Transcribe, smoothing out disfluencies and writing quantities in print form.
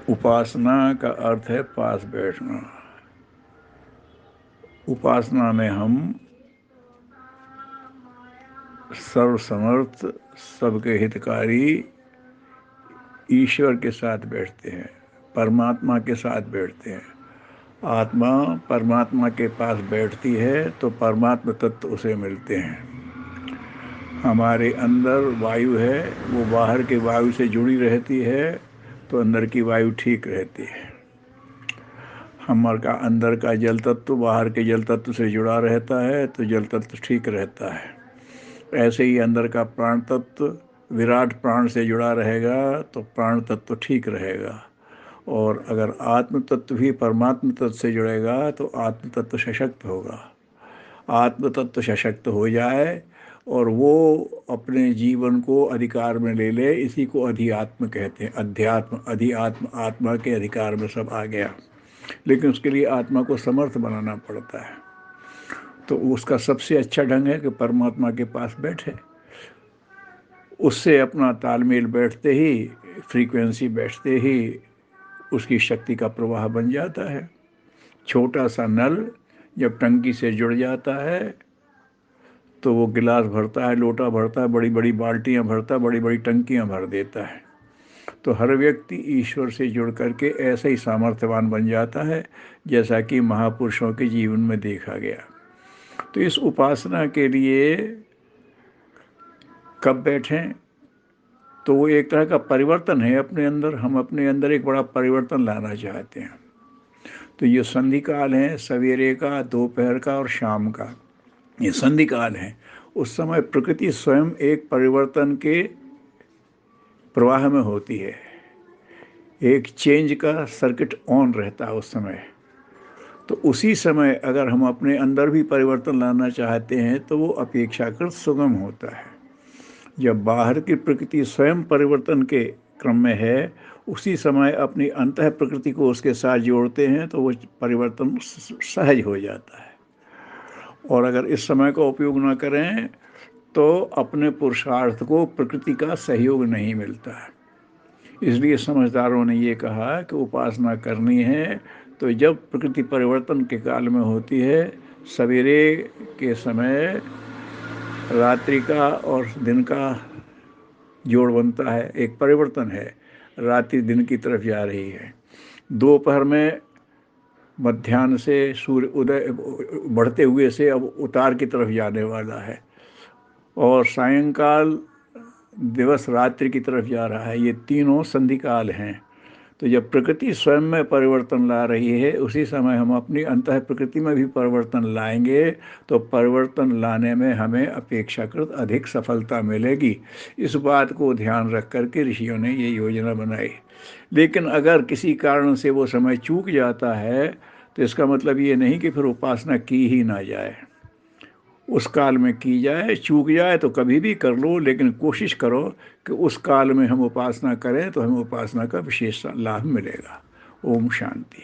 उपासना का अर्थ है पास बैठना। उपासना में हम सर्वसमर्थ, सबके हितकारी ईश्वर के साथ बैठते हैं, परमात्मा के साथ बैठते हैं। आत्मा परमात्मा के पास बैठती है तो परमात्मा तत्व उसे मिलते हैं। हमारे अंदर वायु है, वो बाहर के वायु से जुड़ी रहती है तो अंदर की वायु ठीक रहती है। हमारा अंदर का जल तत्व बाहर के जल तत्व से जुड़ा रहता है तो जल तत्व ठीक रहता है। ऐसे ही अंदर का प्राण तत्व विराट प्राण से जुड़ा रहेगा तो प्राण तत्व ठीक रहेगा। और अगर आत्म तत्व भी परमात्म तत्व से जुड़ेगा तो आत्म तत्व सशक्त होगा। आत्म तत्व सशक्त हो जाए और वो अपने जीवन को अधिकार में ले ले, इसी को अधिआत्म कहते हैं। अध्यात्म, अधिआत्म, आत्मा के अधिकार में सब आ गया। लेकिन उसके लिए आत्मा को समर्थ बनाना पड़ता है। तो उसका सबसे अच्छा ढंग है कि परमात्मा के पास बैठे, उससे अपना तालमेल बैठते ही, फ्रीक्वेंसी बैठते ही उसकी शक्ति का प्रवाह बन जाता है। छोटा सा नल जब टंकी से जुड़ जाता है तो वो गिलास भरता है, लोटा भरता है, बड़ी बड़ी बाल्टियाँ भरता है, बड़ी बड़ी टंकियाँ भर देता है। तो हर व्यक्ति ईश्वर से जुड़ करके ऐसे ही सामर्थ्यवान बन जाता है, जैसा कि महापुरुषों के जीवन में देखा गया। तो इस उपासना के लिए कब बैठें, तो वो एक तरह का परिवर्तन है अपने अंदर। हम अपने अंदर एक बड़ा परिवर्तन लाना चाहते हैं। तो ये संधि काल है, सवेरे का, दोपहर का और शाम का, ये संधि काल है। उस समय प्रकृति स्वयं एक परिवर्तन के प्रवाह में होती है। एक चेंज का सर्किट ऑन रहता है उस समय। तो उसी समय अगर हम अपने अंदर भी परिवर्तन लाना चाहते हैं तो वो अपेक्षाकृत सुगम होता है। जब बाहर की प्रकृति स्वयं परिवर्तन के क्रम में है, उसी समय अपनी अंतः प्रकृति को उसके साथ जोड़ते हैं तो वो परिवर्तन सहज हो जाता है। और अगर इस समय का उपयोग ना करें तो अपने पुरुषार्थ को प्रकृति का सहयोग नहीं मिलता है। इसलिए समझदारों ने ये कहा कि उपासना करनी है तो जब प्रकृति परिवर्तन के काल में होती है, सवेरे के समय रात्रि का और दिन का जोड़ बनता है, एक परिवर्तन है। रात्रि दिन की तरफ जा रही है। दोपहर में मध्याह्न से सूर्य उदय बढ़ते हुए से अब उतार की तरफ जाने वाला है, और सायंकाल दिवस रात्रि की तरफ जा रहा है। ये तीनों संधि काल हैं। तो जब प्रकृति स्वयं में परिवर्तन ला रही है, उसी समय हम अपनी अंतः प्रकृति में भी परिवर्तन लाएंगे तो परिवर्तन लाने में हमें अपेक्षाकृत अधिक सफलता मिलेगी। इस बात को ध्यान रख कर के ऋषियों ने ये योजना बनाई। लेकिन अगर किसी कारण से वो समय चूक जाता है तो इसका मतलब ये नहीं कि फिर उपासना की ही ना जाए। उस काल में की जाए, चूक जाए तो कभी भी कर लो, लेकिन कोशिश करो कि उस काल में हम उपासना करें तो हमें उपासना का विशेष लाभ मिलेगा। ओम शांति।